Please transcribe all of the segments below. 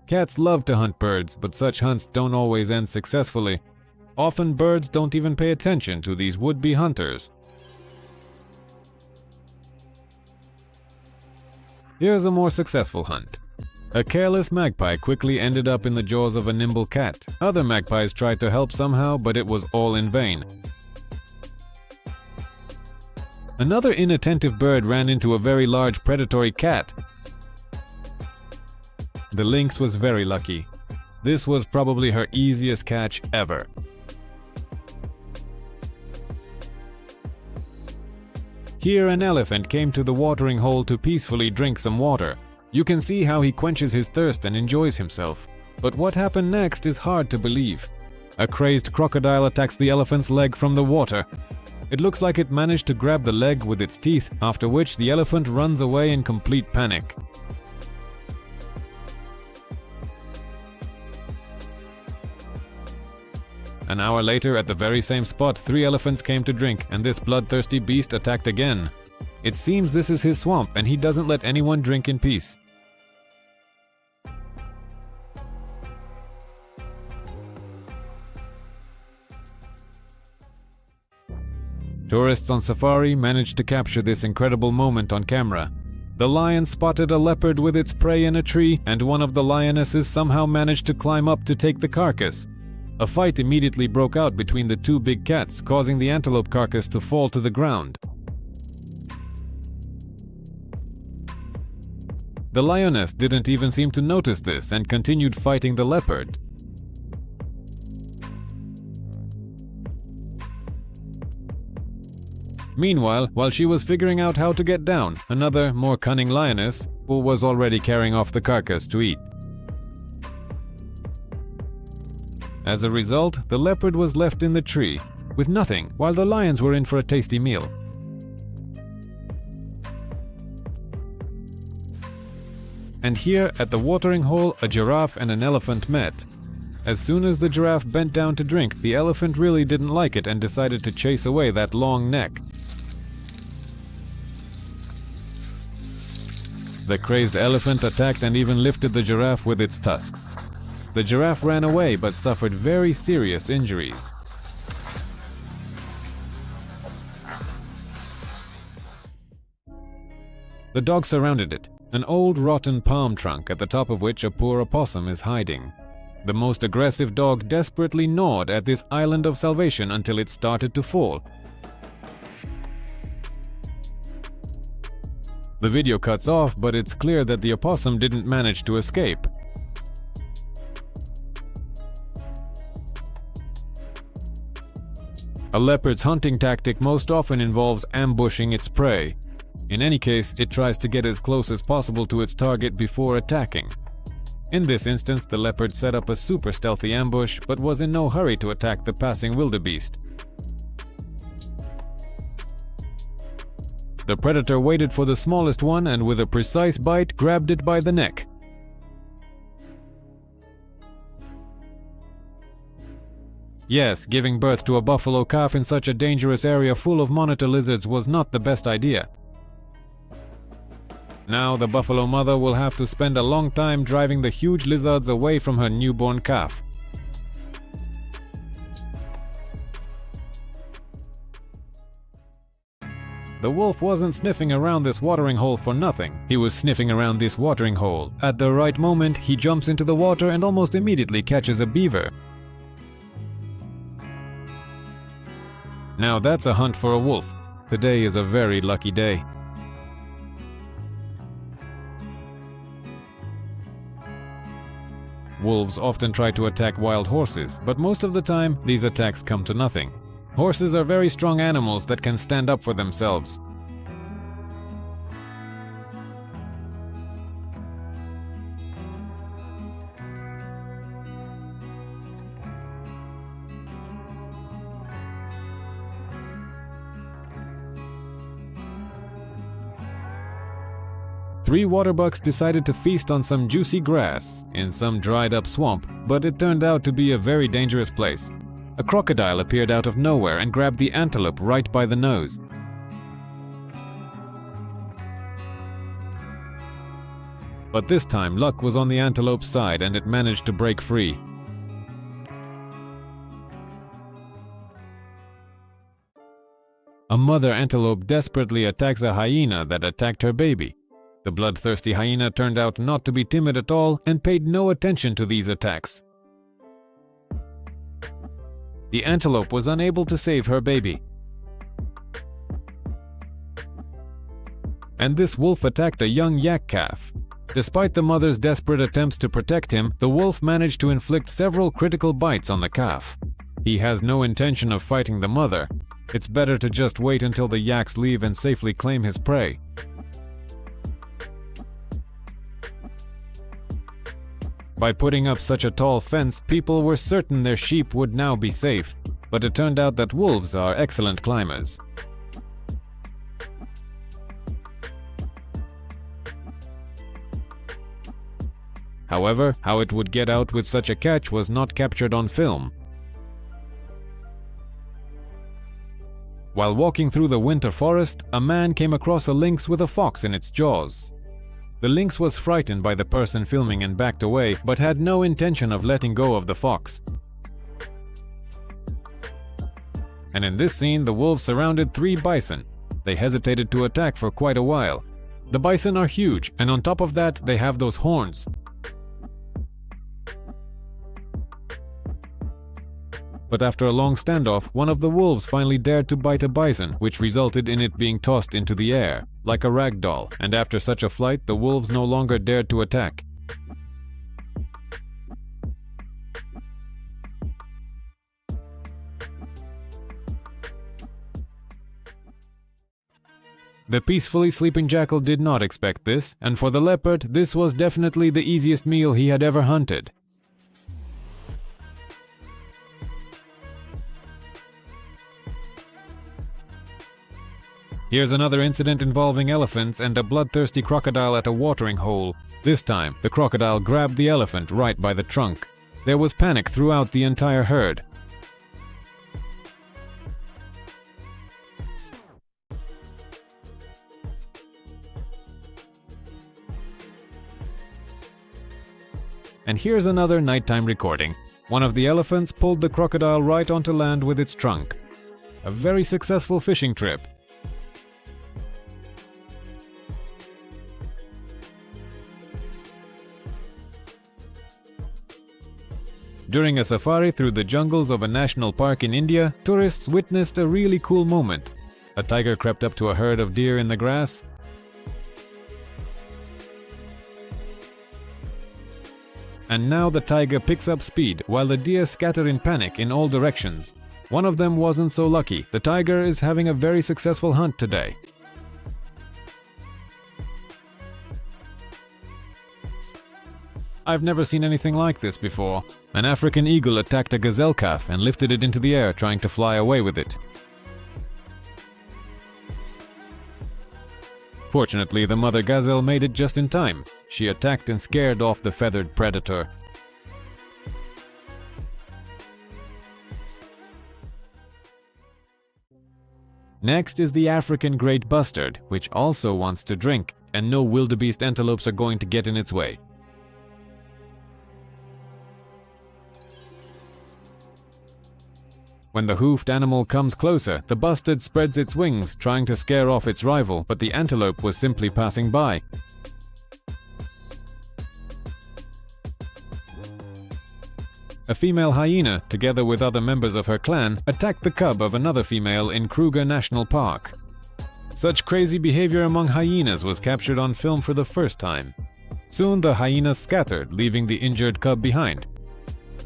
Cats love to hunt birds, but such hunts don't always end successfully. Often birds don't even pay attention to these would-be hunters. Here's a more successful hunt. A careless magpie quickly ended up in the jaws of a nimble cat. Other magpies tried to help somehow, but it was all in vain. Another inattentive bird ran into a very large predatory cat. The lynx was very lucky. This was probably her easiest catch ever. Here an elephant came to the watering hole to peacefully drink some water. You can see how he quenches his thirst and enjoys himself. But what happened next is hard to believe. A crazed crocodile attacks the elephant's leg from the water. It looks like it managed to grab the leg with its teeth, after which the elephant runs away in complete panic. An hour later, at the very same spot, 3 elephants came to drink, and this bloodthirsty beast attacked again. It seems this is his swamp, and he doesn't let anyone drink in peace. Tourists on safari managed to capture this incredible moment on camera. The lion spotted a leopard with its prey in a tree, and one of the lionesses somehow managed to climb up to take the carcass. A fight immediately broke out between the 2 big cats, causing the antelope carcass to fall to the ground. The lioness didn't even seem to notice this and continued fighting the leopard. Meanwhile, while she was figuring out how to get down, another, more cunning lioness was already carrying off the carcass to eat. As a result, the leopard was left in the tree with nothing, while the lions were in for a tasty meal. And here, at the watering hole, a giraffe and an elephant met. As soon as the giraffe bent down to drink, the elephant really didn't like it and decided to chase away that long neck. The crazed elephant attacked and even lifted the giraffe with its tusks. The giraffe ran away but suffered very serious injuries. The dog surrounded it, an old rotten palm trunk at the top of which a poor opossum is hiding. The most aggressive dog desperately gnawed at this island of salvation until it started to fall. The video cuts off, but it's clear that the opossum didn't manage to escape. A leopard's hunting tactic most often involves ambushing its prey. In any case, it tries to get as close as possible to its target before attacking. In this instance, the leopard set up a super stealthy ambush, but was in no hurry to attack the passing wildebeest. The predator waited for the smallest one and with a precise bite grabbed it by the neck. Yes, giving birth to a buffalo calf in such a dangerous area full of monitor lizards was not the best idea. Now the buffalo mother will have to spend a long time driving the huge lizards away from her newborn calf. The wolf wasn't sniffing around this watering hole for nothing. He was sniffing around this watering hole. At the right moment, he jumps into the water and almost immediately catches a beaver. Now that's a hunt for a wolf. Today is a very lucky day. Wolves often try to attack wild horses, but most of the time, these attacks come to nothing. Horses are very strong animals that can stand up for themselves. Three waterbucks decided to feast on some juicy grass in some dried-up swamp, but it turned out to be a very dangerous place. A crocodile appeared out of nowhere and grabbed the antelope right by the nose. But this time luck was on the antelope's side and it managed to break free. A mother antelope desperately attacks a hyena that attacked her baby. The bloodthirsty hyena turned out not to be timid at all and paid no attention to these attacks. The antelope was unable to save her baby. And this wolf attacked a young yak calf. Despite the mother's desperate attempts to protect him, the wolf managed to inflict several critical bites on the calf. He has no intention of fighting the mother. It's better to just wait until the yaks leave and safely claim his prey. By putting up such a tall fence, people were certain their sheep would now be safe, but it turned out that wolves are excellent climbers. However, how it would get out with such a catch was not captured on film. While walking through the winter forest, a man came across a lynx with a fox in its jaws. The lynx was frightened by the person filming and backed away, but had no intention of letting go of the fox. And in this scene, the wolves surrounded 3 bison. They hesitated to attack for quite a while. The bison are huge, and on top of that, they have those horns. But after a long standoff, one of the wolves finally dared to bite a bison, which resulted in it being tossed into the air, like a rag doll, and after such a flight, the wolves no longer dared to attack. The peacefully sleeping jackal did not expect this, and for the leopard, this was definitely the easiest meal he had ever hunted. Here's another incident involving elephants and a bloodthirsty crocodile at a watering hole. This time, the crocodile grabbed the elephant right by the trunk. There was panic throughout the entire herd. And here's another nighttime recording. One of the elephants pulled the crocodile right onto land with its trunk. A very successful fishing trip. During a safari through the jungles of a national park in India, tourists witnessed a really cool moment. A tiger crept up to a herd of deer in the grass. And now the tiger picks up speed while the deer scatter in panic in all directions. One of them wasn't so lucky. The tiger is having a very successful hunt today. I've never seen anything like this before. An African eagle attacked a gazelle calf and lifted it into the air, trying to fly away with it. Fortunately, the mother gazelle made it just in time. She attacked and scared off the feathered predator. Next is the African great bustard, which also wants to drink, and no wildebeest antelopes are going to get in its way. When the hoofed animal comes closer, the bustard spreads its wings, trying to scare off its rival, but the antelope was simply passing by. A female hyena, together with other members of her clan, attacked the cub of another female in Kruger National Park. Such crazy behavior among hyenas was captured on film for the first time. Soon the hyenas scattered, leaving the injured cub behind.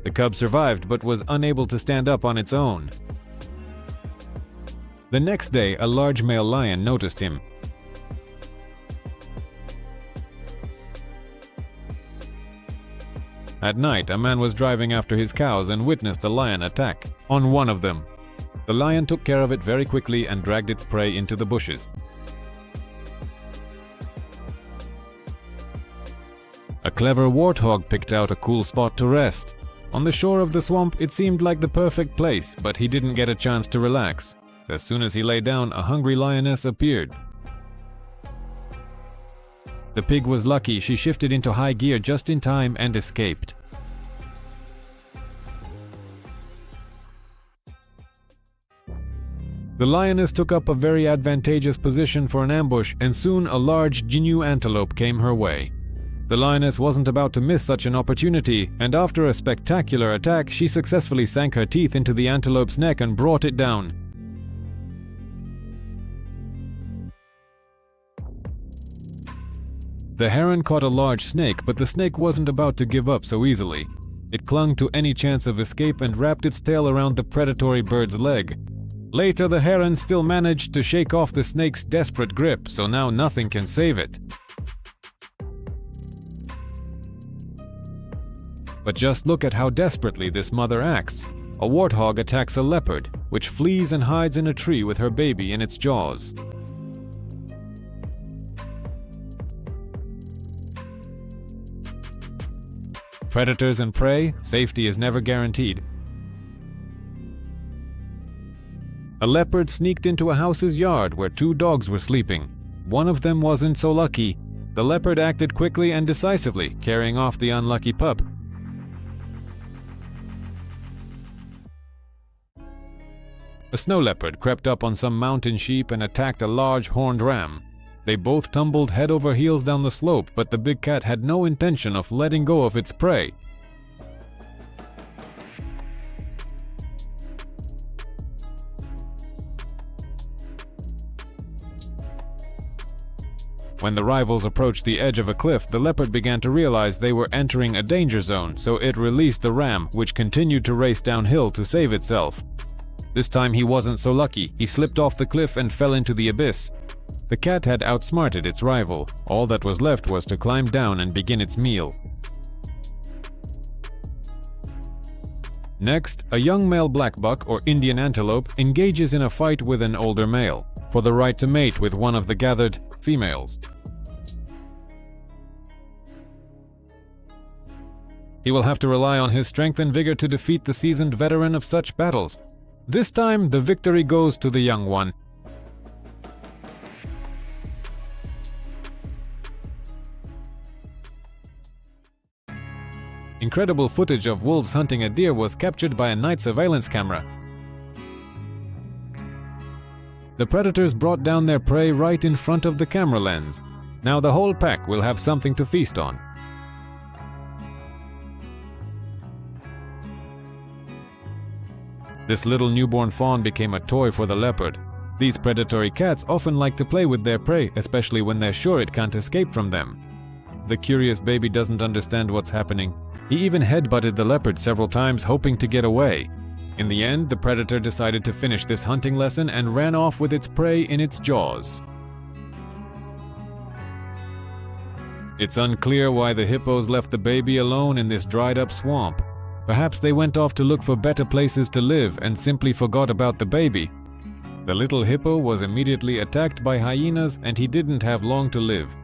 The cub survived but was unable to stand up on its own. The next day, a large male lion noticed him. At night, a man was driving after his cows and witnessed a lion attack on one of them. The lion took care of it very quickly and dragged its prey into the bushes. A clever warthog picked out a cool spot to rest. On the shore of the swamp, it seemed like the perfect place, but he didn't get a chance to relax. As soon as he lay down, a hungry lioness appeared. The pig was lucky. She shifted into high gear just in time and escaped. The lioness took up a very advantageous position for an ambush, and soon a large gnu antelope came her way. The lioness wasn't about to miss such an opportunity, and after a spectacular attack, she successfully sank her teeth into the antelope's neck and brought it down. The heron caught a large snake, but the snake wasn't about to give up so easily. It clung to any chance of escape and wrapped its tail around the predatory bird's leg. Later, the heron still managed to shake off the snake's desperate grip, so now nothing can save it. But just look at how desperately this mother acts. A warthog attacks a leopard, which flees and hides in a tree with her baby in its jaws. Predators and prey, safety is never guaranteed. A leopard sneaked into a house's yard where two dogs were sleeping. One of them wasn't so lucky. The leopard acted quickly and decisively, carrying off the unlucky pup. A snow leopard crept up on some mountain sheep and attacked a large horned ram. They both tumbled head over heels down the slope, but the big cat had no intention of letting go of its prey. When the rivals approached the edge of a cliff, the leopard began to realize they were entering a danger zone, so it released the ram, which continued to race downhill to save itself. This time he wasn't so lucky. He slipped off the cliff and fell into the abyss. The cat had outsmarted its rival. All that was left was to climb down and begin its meal. Next, a young male blackbuck or Indian antelope engages in a fight with an older male for the right to mate with one of the gathered females. He will have to rely on his strength and vigor to defeat the seasoned veteran of such battles. This time, the victory goes to the young one. Incredible footage of wolves hunting a deer was captured by a night surveillance camera. The predators brought down their prey right in front of the camera lens. Now the whole pack will have something to feast on. This little newborn fawn became a toy for the leopard. These predatory cats often like to play with their prey, especially when they're sure it can't escape from them. The curious baby doesn't understand what's happening. He even headbutted the leopard several times, hoping to get away. In the end, the predator decided to finish this hunting lesson and ran off with its prey in its jaws. It's unclear why the hippos left the baby alone in this dried-up swamp. Perhaps they went off to look for better places to live and simply forgot about the baby. The little hippo was immediately attacked by hyenas and he didn't have long to live.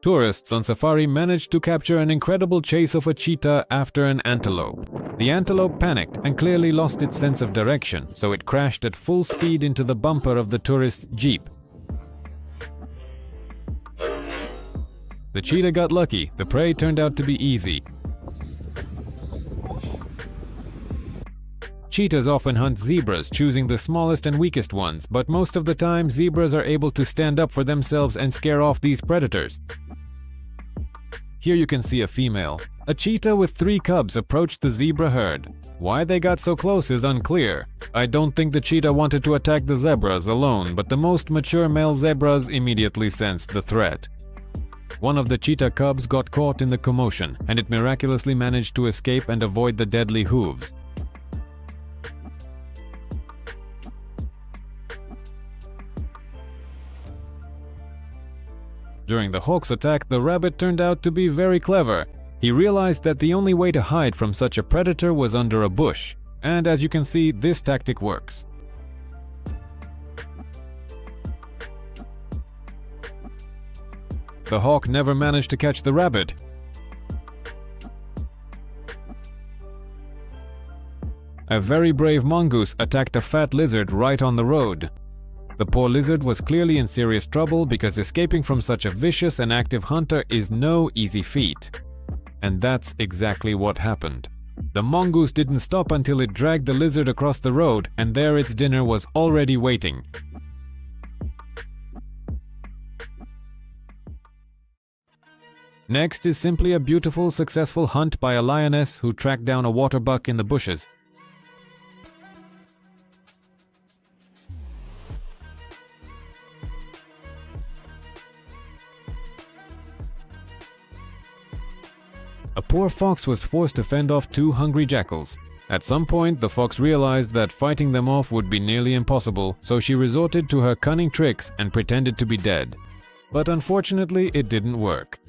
Tourists on safari managed to capture an incredible chase of a cheetah after an antelope. The antelope panicked and clearly lost its sense of direction, so it crashed at full speed into the bumper of the tourist's jeep. The cheetah got lucky. The prey turned out to be easy. Cheetahs often hunt zebras, choosing the smallest and weakest ones, but most of the time zebras are able to stand up for themselves and scare off these predators. Here you can see a female. A cheetah with 3 cubs approached the zebra herd. Why they got so close is unclear. I don't think the cheetah wanted to attack the zebras alone, but the most mature male zebras immediately sensed the threat. One of the cheetah cubs got caught in the commotion, and it miraculously managed to escape and avoid the deadly hooves. During the hawk's attack, the rabbit turned out to be very clever. He realized that the only way to hide from such a predator was under a bush, and as you can see, this tactic works. The hawk never managed to catch the rabbit. A very brave mongoose attacked a fat lizard right on the road. The poor lizard was clearly in serious trouble because escaping from such a vicious and active hunter is no easy feat. And that's exactly what happened. The mongoose didn't stop until it dragged the lizard across the road, and there its dinner was already waiting. Next is simply a beautiful, successful hunt by a lioness who tracked down a water buck in the bushes. A poor fox was forced to fend off two hungry jackals. At some point, the fox realized that fighting them off would be nearly impossible, so she resorted to her cunning tricks and pretended to be dead. But unfortunately, it didn't work.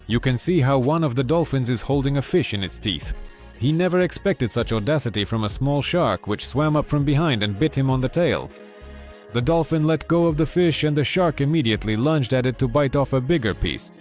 You can see how one of the dolphins is holding a fish in its teeth. He never expected such audacity from a small shark which swam up from behind and bit him on the tail. The dolphin let go of the fish and the shark immediately lunged at it to bite off a bigger piece.